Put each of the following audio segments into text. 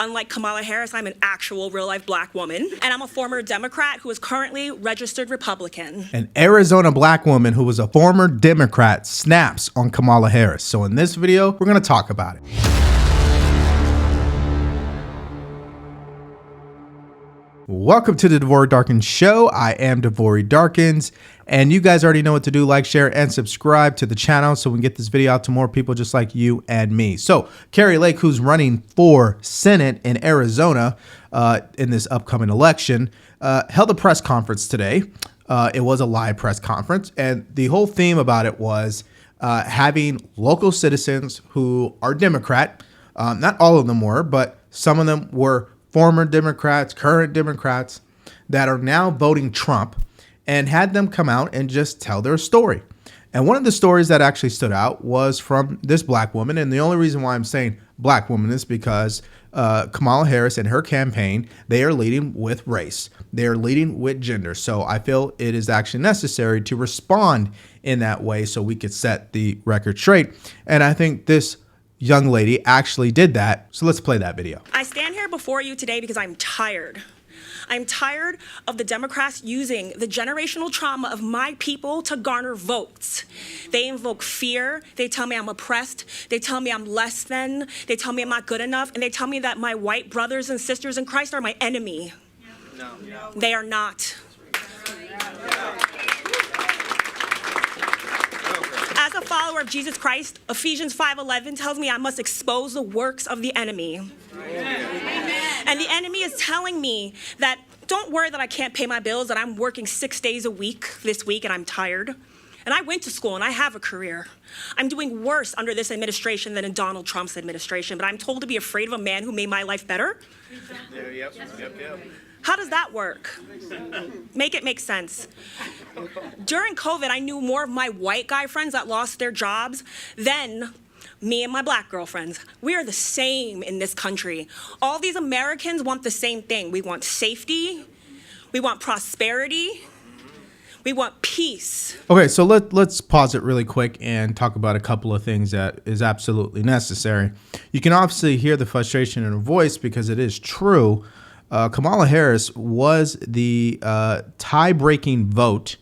Unlike Kamala Harris, I'm an actual real-life black woman, and I'm a former Democrat who is currently registered Republican. An Arizona black woman who was a former Democrat snaps on Kamala Harris. So in this video, we're going to talk about it. Welcome to the Devori Darkins Show. I am Devori Darkins, and you guys already know what to do. Like, share, and subscribe to the channel so we can get this video out to more people just like you and me. So Kari Lake, who's running for Senate in Arizona in this upcoming election, held a press conference today. It was a live press conference, and the whole theme about it was having local citizens who are Democrat. Not all of them were, but some of them were former Democrats, current Democrats that are now voting Trump, and had them come out and just tell their story. And one of the stories that actually stood out was from this black woman. And the only reason why I'm saying black woman is because Kamala Harris and her campaign, they are leading with race. They are leading with gender. So I feel it is actually necessary to respond in that way so we could set the record straight. And I think this young lady actually did that. So let's play that video. I stand here before you today because I'm tired. I'm tired of the Democrats using the generational trauma of my people to garner votes. They invoke fear. They tell me I'm oppressed. They tell me I'm less than. They tell me I'm not good enough. And they tell me that my white brothers and sisters in Christ are my enemy. No. They are not. As a follower of Jesus Christ, Ephesians 5:11 tells me I must expose the works of the enemy. Amen. And the enemy is telling me that don't worry that I can't pay my bills, that I'm working 6 days a week this week and I'm tired. And I went to school and I have a career. I'm doing worse under this administration than in Donald Trump's administration, but I'm told to be afraid of a man who made my life better? Yep. How does that work? Make it make sense. During COVID, I knew more of my white guy friends that lost their jobs than me and my black girlfriends. We are the same in this country. All these Americans want the same thing. We want safety. We want prosperity. We want peace. Okay, so let's pause it really quick and talk about a couple of things that is absolutely necessary. You can obviously hear the frustration in her voice because it is true. Kamala Harris was the tie-breaking vote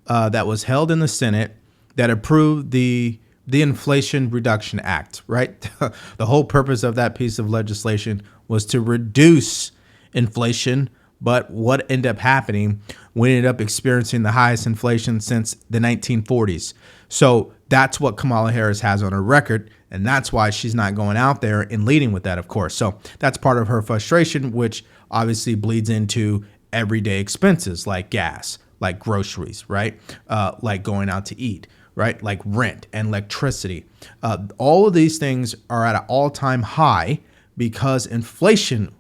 that was held in the Senate that approved the Inflation Reduction Act, right? The whole purpose of that piece of legislation was to reduce inflation, but what ended up happening, we ended up experiencing the highest inflation since the 1940s. So that's what Kamala Harris has on her record, and that's why she's not going out there and leading with that, of course. So that's part of her frustration, which obviously bleeds into everyday expenses like gas, like groceries, right? Like going out to eat, right? Like rent and electricity. All of these things are at an all-time high because inflation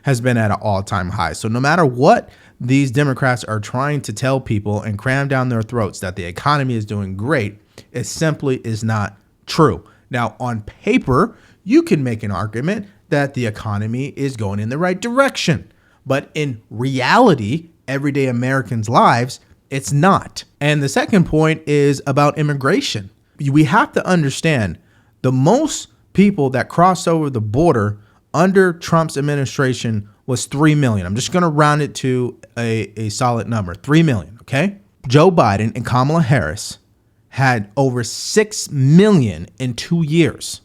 has been at an all-time high. So no matter what these Democrats are trying to tell people and cram down their throats that the economy is doing great, it simply is not true. Now, on paper, you can make an argument that the economy is going in the right direction. But in reality, everyday Americans' lives, it's not. And the second point is about immigration. We have to understand the most people that crossed over the border under Trump's administration was 3 million. I'm just going to round it to a solid number, 3 million, okay? Joe Biden and Kamala Harris had over 6 million in 2 years.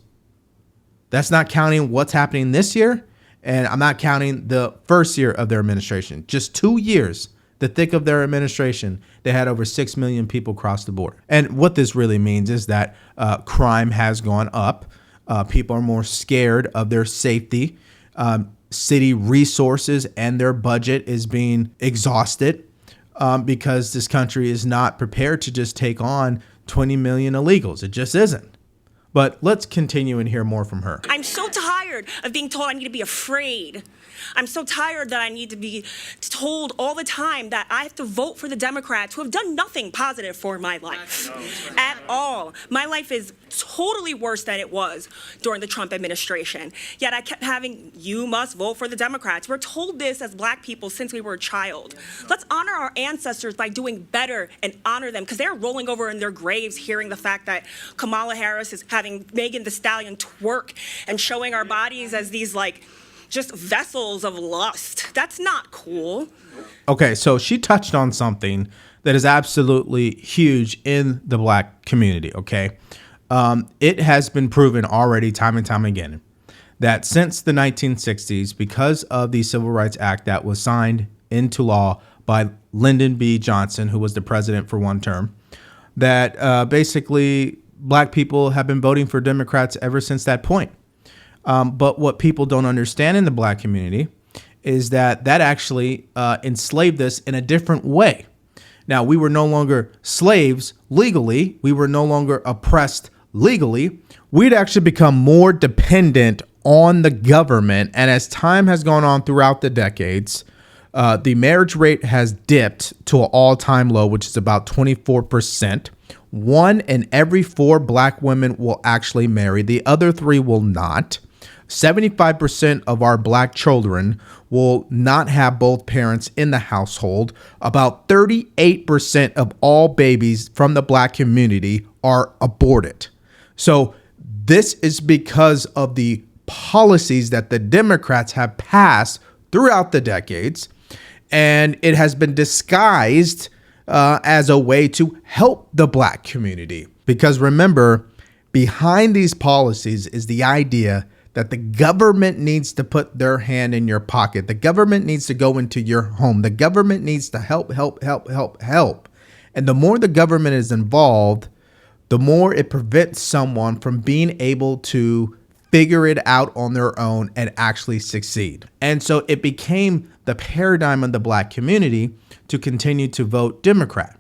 That's not counting what's happening this year, and I'm not counting the first year of their administration. Just 2 years, the thick of their administration, they had over 6 million people cross the border. And what this really means is that crime has gone up. People are more scared of their safety. City resources and their budget is being exhausted because this country is not prepared to just take on 20 million illegals. It just isn't. But let's continue and hear more from her. I'm so tired of being told I need to be afraid. I'm so tired that I need to be told all the time that I have to vote for the Democrats who have done nothing positive for my life at all. My life is totally worse than it was during the Trump administration. Yet I kept having, you must vote for the Democrats. We're told this as black people since we were a child. Let's honor our ancestors by doing better and honor them, because they're rolling over in their graves hearing the fact that Kamala Harris is having Megan Thee Stallion twerk and showing our bodies as these like just vessels of lust. That's not cool. Okay, so she touched on something that is absolutely huge in the black community, okay? It has been proven already time and time again that since the 1960s, because of the Civil Rights Act that was signed into law by Lyndon B. Johnson, who was the president for one term, that basically black people have been voting for Democrats ever since that point. But what people don't understand in the black community is that actually enslaved us in a different way. Now, we were no longer slaves legally. We were no longer oppressed legally. We'd actually become more dependent on the government. And as time has gone on throughout the decades, the marriage rate has dipped to an all-time low, which is about 24%. 1 in every 4 black women will actually marry. The other 3 will not. 75% of our black children will not have both parents in the household. About 38% of all babies from the black community are aborted. So this is because of the policies that the Democrats have passed throughout the decades, and it has been disguised as a way to help the black community. Because remember, behind these policies is the idea that the government needs to put their hand in your pocket. The government needs to go into your home. The government needs to help. And the more the government is involved, the more it prevents someone from being able to figure it out on their own and actually succeed. And so it became the paradigm of the black community to continue to vote Democrat.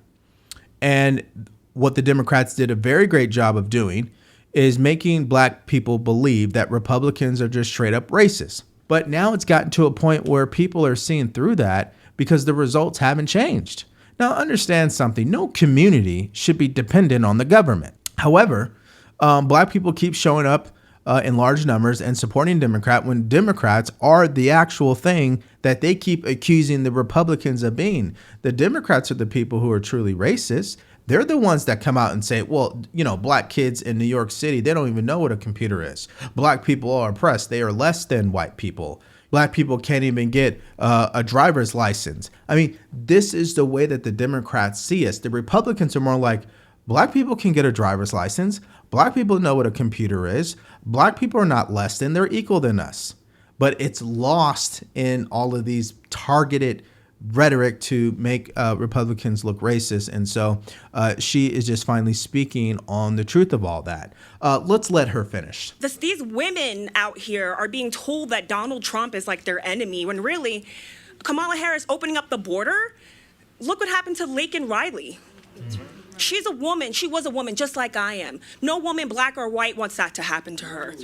And what the Democrats did a very great job of doing is making black people believe that Republicans are just straight up racist. But now it's gotten to a point where people are seeing through that because the results haven't changed. Now, understand something. No community should be dependent on the government. However, black people keep showing up in large numbers and supporting Democrat when Democrats are the actual thing that they keep accusing the Republicans of being. The Democrats are the people who are truly racist. They're the ones that come out and say, well, you know, black kids in New York City, they don't even know what a computer is. Black people are oppressed. They are less than white people. Black people can't even get a driver's license. I mean, this is the way that the Democrats see us. The Republicans are more like, black people can get a driver's license. Black people know what a computer is. Black people are not less than, they're equal than us. But it's lost in all of these targeted rhetoric to make Republicans look racist. And so she is just finally speaking on the truth of all that. Let's let her finish. These women out here are being told that Donald Trump is like their enemy, when really Kamala Harris opening up the border, look what happened to Laken Riley. She's a woman. She was a woman just like I am. No woman, black or white, wants that to happen to her.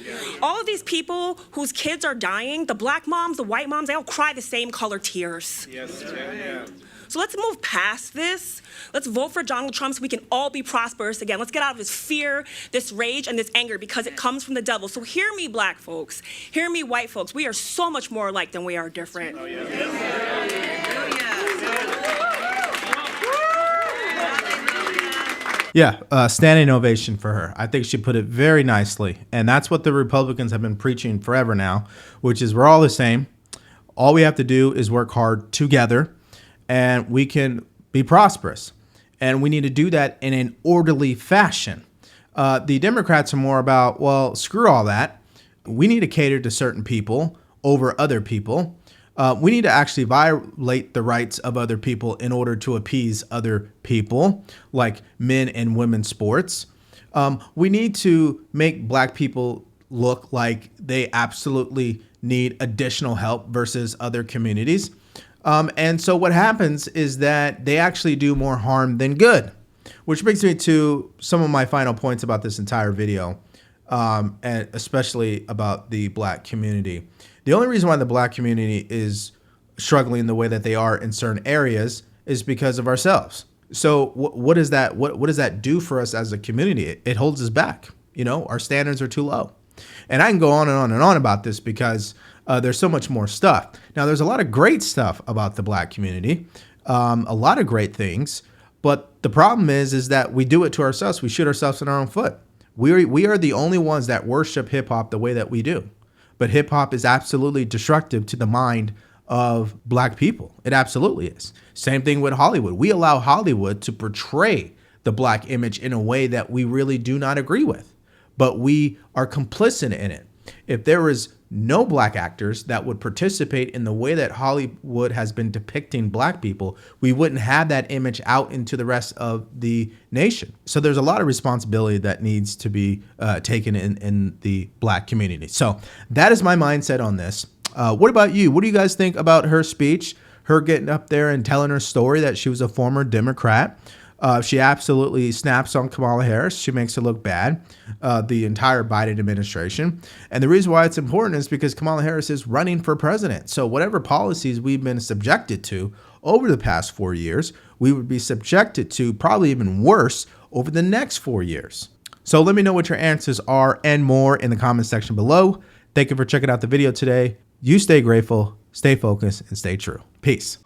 All of these people whose kids are dying, the black moms, the white moms, they all cry the same color tears. Yes, yeah. So let's move past this. Let's vote for Donald Trump so we can all be prosperous again. Let's get out of this fear, this rage, and this anger, because it comes from the devil. So hear me, black folks. Hear me, white folks. We are so much more alike than we are different. Oh, yeah. Yeah, standing ovation for her. I think she put it very nicely. And that's what the Republicans have been preaching forever now, which is we're all the same. All we have to do is work hard together and we can be prosperous. And we need to do that in an orderly fashion. The Democrats are more about, well, screw all that. We need to cater to certain people over other people. We need to actually violate the rights of other people in order to appease other people, like men and women's sports. We need to make black people look like they absolutely need additional help versus other communities. And so what happens is that they actually do more harm than good, which brings me to some of my final points about this entire video, and especially about the black community. The only reason why the black community is struggling the way that they are in certain areas is because of ourselves. So what does that do for us as a community? It holds us back. You know, our standards are too low. And I can go on and on and on about this because there's so much more stuff. Now, there's a lot of great stuff about the black community, a lot of great things. But the problem is that we do it to ourselves. We shoot ourselves in our own foot. We are the only ones that worship hip hop the way that we do. but hip hop is absolutely destructive to the mind of black people. It absolutely is. Same thing with Hollywood. We allow Hollywood to portray the black image in a way that we really do not agree with, but we are complicit in it. If there was no black actors that would participate in the way that Hollywood has been depicting black people, we wouldn't have that image out into the rest of the nation. So there's a lot of responsibility that needs to be taken in the black community. So that is my mindset on this. What about you? What do you guys think about her speech, her getting up there and telling her story that she was a former Democrat? She absolutely snaps on Kamala Harris. She makes it look bad, the entire Biden administration. And the reason why it's important is because Kamala Harris is running for president. So whatever policies we've been subjected to over the past 4 years, we would be subjected to probably even worse over the next 4 years. So let me know what your answers are and more in the comment section below. Thank you for checking out the video today. You stay grateful, stay focused, and stay true. Peace.